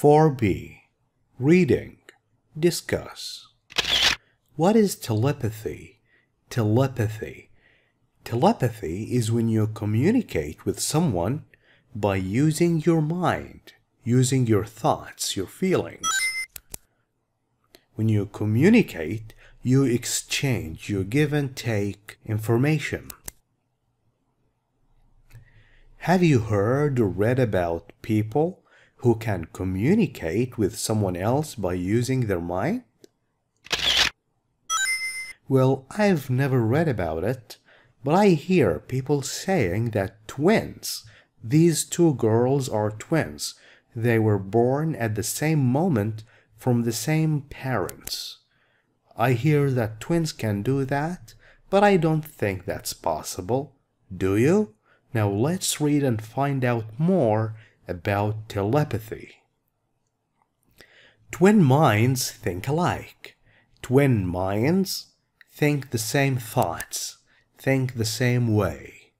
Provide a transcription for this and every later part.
4b. Reading. Discuss. What is telepathy? Telepathy. Telepathy is when you communicate with someone by using your mind, using your thoughts, your feelings. When you communicate, you exchange, you give and take information. Have you heard or read about people who can communicate with someone else by using their mind? Well, I've never read about it, but I hear people saying that twins, these two girls are twins. They were born at the same moment from the same parents. I hear that twins can do that, but I don't think that's possible. Do you? Now let's read and find out more about telepathy. Twin minds think alike. Twin minds think the same thoughts, think the same way.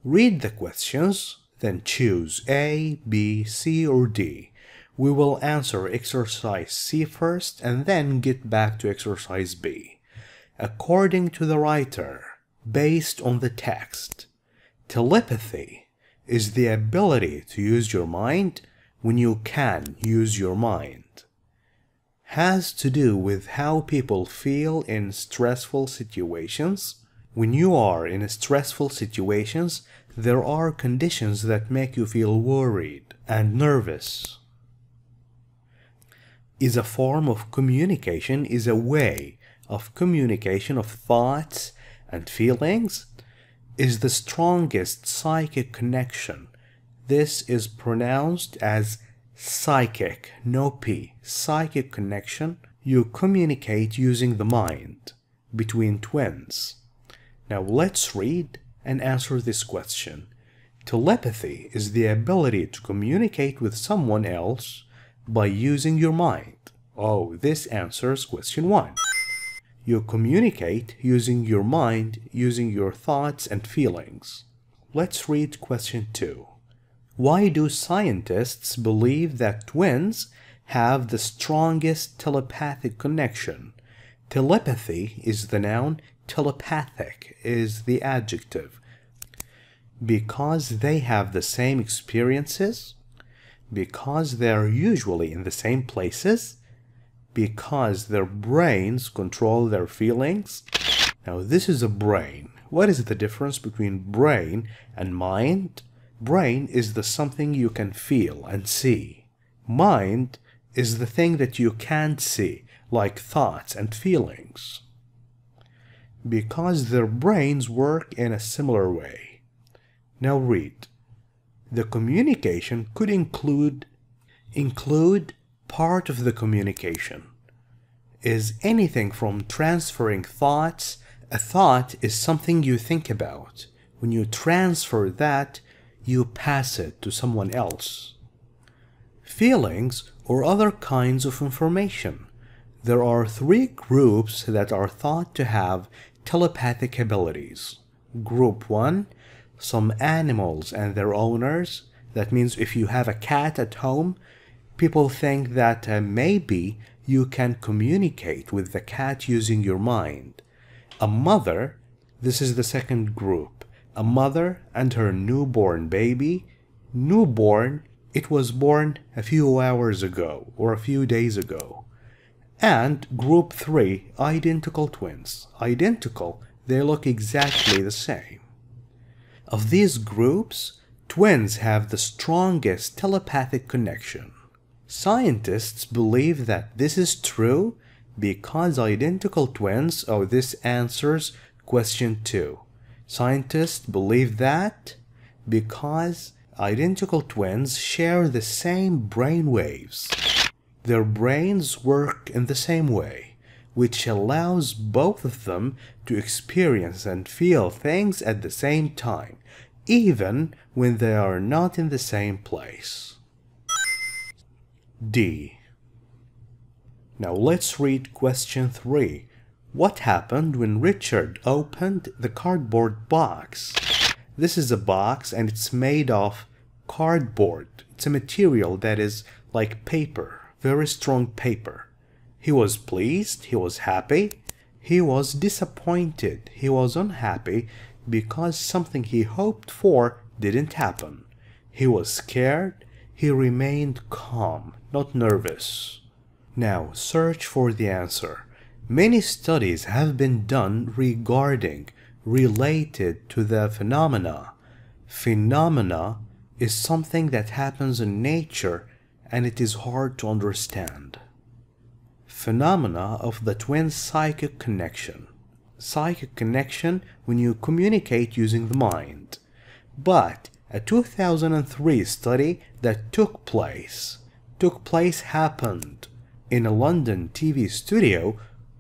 Read the questions, then choose A, B, C, or D. We will answer exercise C first and then get back to exercise B. According to the writer, based on the text, telepathy is the ability to use your mind when you can use your mind. Has to do with how people feel in stressful situations. When you are in stressful situations, there are conditions that make you feel worried and nervous. Is a form of communication, is a way of communication of thoughts and feelings, is the strongest psychic connection. This is pronounced as psychic, no P, psychic connection. You communicate using the mind between twins. Now let's read and answer this question. Telepathy is the ability to communicate with someone else by using your mind. Oh, this answers question 1. You communicate using your mind, using your thoughts and feelings. Let's read question 2. Why do scientists believe that twins have the strongest telepathic connection? Telepathy is the noun, telepathic is the adjective. Because they have the same experiences? Because they are usually in the same places? Because their brains control their feelings? Now this is a brain. What is the difference between brain and mind? Brain is the something you can feel and see. Mind is the thing that you can't see, like thoughts and feelings. Because their brains work in a similar way. Now read. The communication could include part of the communication is anything from transferring thoughts. A thought is something you think about. When you transfer that, you pass it to someone else. Feelings or other kinds of information. There are 3 groups that are thought to have telepathic abilities. Group 1, some animals and their owners. That means if you have a cat at home, people think that maybe you can communicate with the cat using your mind. A mother, this is the second group. A mother and her newborn baby. Newborn, it was born a few hours ago or a few days ago. And group 3, identical twins. Identical, they look exactly the same. Of these groups, twins have the strongest telepathic connection. Scientists believe that this is true because identical twins, oh, this answers question 2. Scientists believe that because identical twins share the same brain waves. Their brains work in the same way, which allows both of them to experience and feel things at the same time, even when they are not in the same place. D. Now let's read question 3. What happened when Richard opened the cardboard box? This is a box and it's made of cardboard. It's a material that is like paper, very strong paper. He was pleased, he was happy, he was disappointed, he was unhappy because something he hoped for didn't happen. He was scared, he remained calm, not nervous. Now search for the answer. Many studies have been done related to the phenomena. Phenomena is something that happens in nature and it is hard to understand. Phenomena of the twin psychic connection. Psychic connection when you communicate using the mind. But a 2003 study that happened in a London TV studio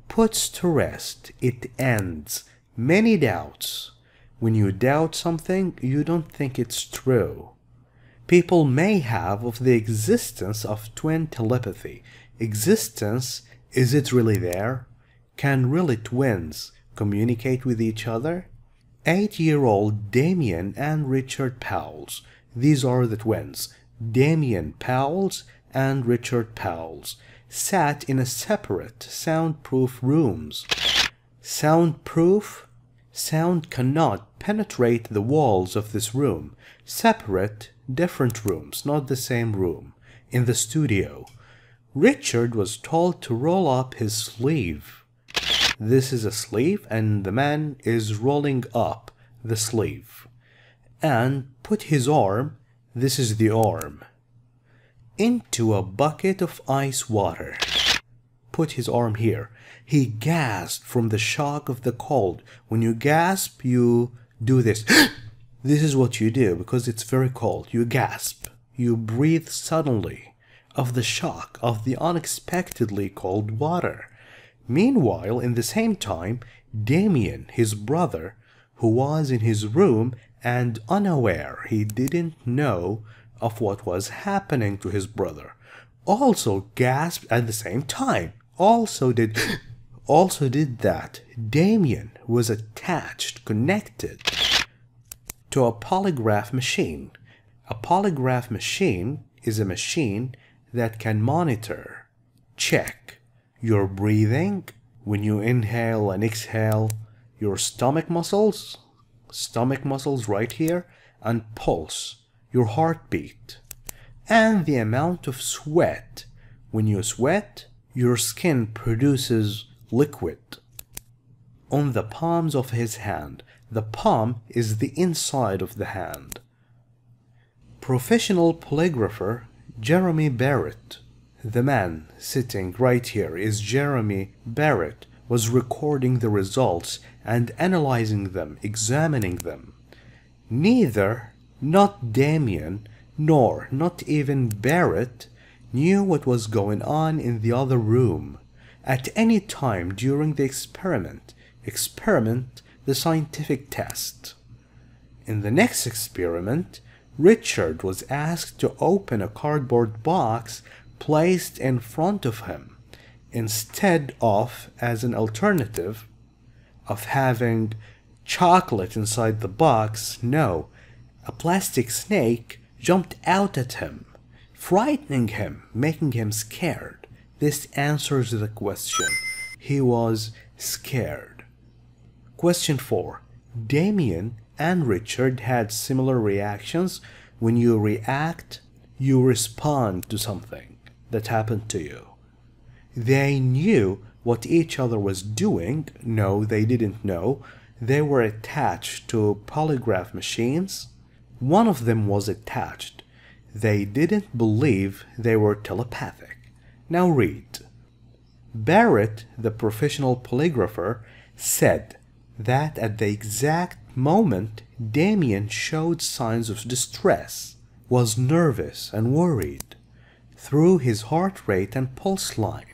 puts to rest, it ends many doubts. When you doubt something, you don't think it's true. People may have of the existence of twin telepathy. Existence, is it really there? Can really twins communicate with each other? 8-year-old Damien and Richard Powles. These are the twins. Damien Powles and Richard Powles sat in a separate soundproof rooms. Soundproof? Sound cannot penetrate the walls of this room. Separate, different rooms, not the same room. In the studio. Richard was told to roll up his sleeve. This is a sleeve and the man is rolling up the sleeve. And put his arm, this is the arm, into a bucket of ice water. Put his arm here. He gasped from the shock of the cold. When you gasp, you do this. This is what you do because it's very cold. You gasp. You breathe suddenly of the shock of the unexpectedly cold water. Meanwhile, in the same time, Damien, his brother, who was in his room and unaware, he didn't know of what was happening to his brother, also gasped at the same time. Also did that. Damien was attached, connected to a polygraph machine. A polygraph machine is a machine that can monitor, check your breathing when you inhale and exhale, your stomach muscles right here, and pulse, your heartbeat, and the amount of sweat. When you sweat, your skin produces liquid on the palms of his hand. The palm is the inside of the hand. Professional polygrapher Jeremy Barrett, the man sitting right here is Jeremy Barrett, was recording the results and analyzing them, examining them. Neither, not Damien, nor not even Barrett, knew what was going on in the other room at any time during the experiment, the scientific test. In the next experiment, Richard was asked to open a cardboard box placed in front of him. Instead of, as an alternative, of having chocolate inside the box, no, a plastic snake jumped out at him, frightening him, making him scared. This answers the question. He was scared. Question 4. Damien and Richard had similar reactions. When you react, you respond to something that happened to you. They knew what each other was doing. No, they didn't know. They were attached to polygraph machines. One of them was attached. They didn't believe they were telepathic. Now read. Barrett, the professional polygrapher, said that at the exact moment Damien showed signs of distress, was nervous and worried, through his heart rate and pulse line.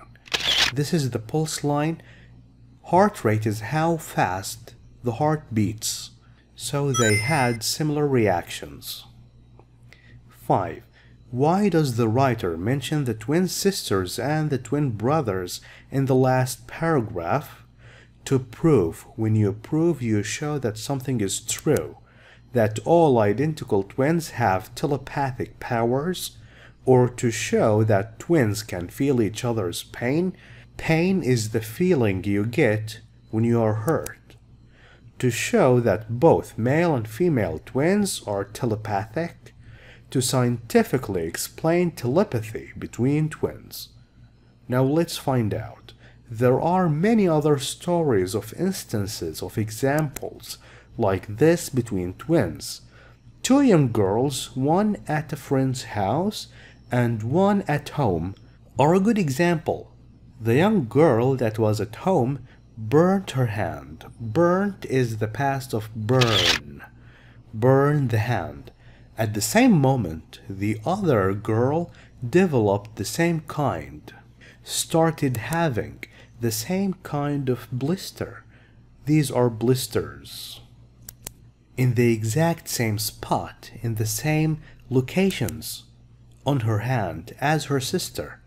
This is the pulse line. Heart rate is how fast the heart beats. So they had similar reactions. 5. Why does the writer mention the twin sisters and the twin brothers in the last paragraph? To prove. When you prove, you show that something is true, that all identical twins have telepathic powers. or to show that twins can feel each other's pain. Pain is the feeling you get when you are hurt. To show that both male and female twins are telepathic. To scientifically explain telepathy between twins. Now let's find out. There are many other stories of instances of examples like this between twins. Two young girls, one at a friend's house and one at home, are a good example. The young girl that was at home burnt her hand. Burnt is the past of burn. Burn the hand. At the same moment, the other girl developed the same kind, started having the same kind of blister. These are blisters. In the exact same spot, in the same locations on her hand as her sister.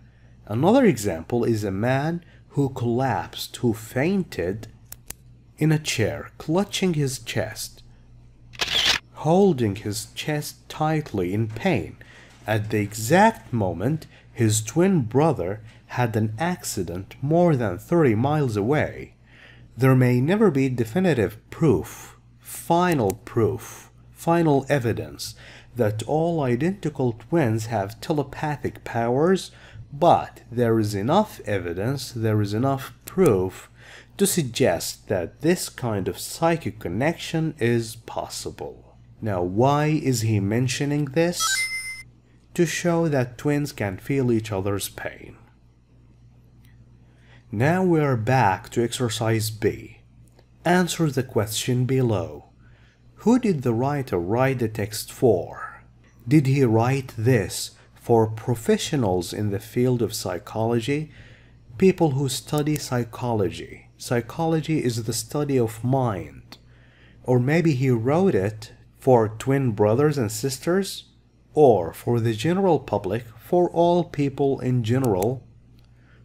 Another example is a man who collapsed, who fainted in a chair, clutching his chest, holding his chest tightly in pain. At the exact moment, his twin brother had an accident more than 30 miles away. There may never be definitive proof, final evidence that all identical twins have telepathic powers, but there is enough evidence, there is enough proof to suggest that this kind of psychic connection is possible. Now, why is he mentioning this? To show that twins can feel each other's pain. Now we are back to exercise B. Answer the question below. Who did the writer write the text for? Did he write this for professionals in the field of psychology? People who study psychology. Psychology is the study of mind. Or maybe he wrote it for twin brothers and sisters? Or for the general public, for all people in general?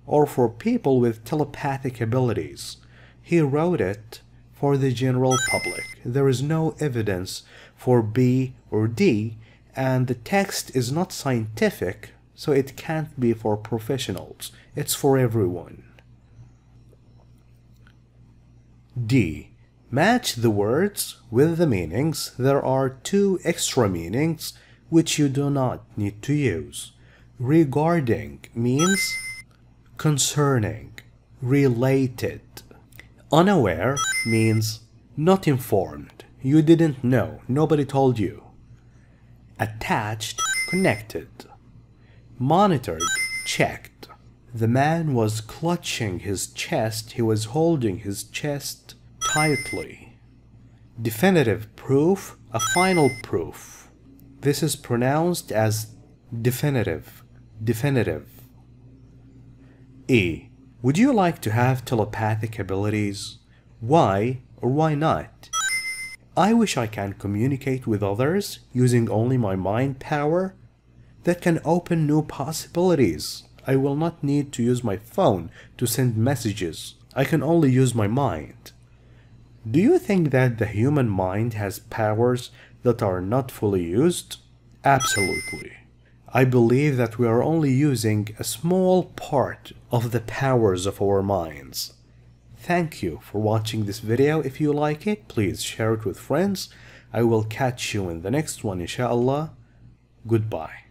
Or for people with telepathic abilities? He wrote it for the general public. There is no evidence for B or D, and the text is not scientific, so it can't be for professionals. It's for everyone. D. Match the words with the meanings. There are two extra meanings which you do not need to use. Regarding means concerning, related. Unaware means not informed. You didn't know. Nobody told you. Attached, connected. Monitored, checked. The man was clutching his chest. He was holding his chest tightly. Definitive proof, a final proof. This is pronounced as definitive. Definitive. E. Would you like to have telepathic abilities? Why or why not? I wish I can communicate with others using only my mind power. That can open new possibilities. I will not need to use my phone to send messages. I can only use my mind. Do you think that the human mind has powers that are not fully used? Absolutely. I believe that we are only using a small part of the powers of our minds. Thank you for watching this video. If you like it, please share it with friends. I will catch you in the next one, inshallah. Goodbye.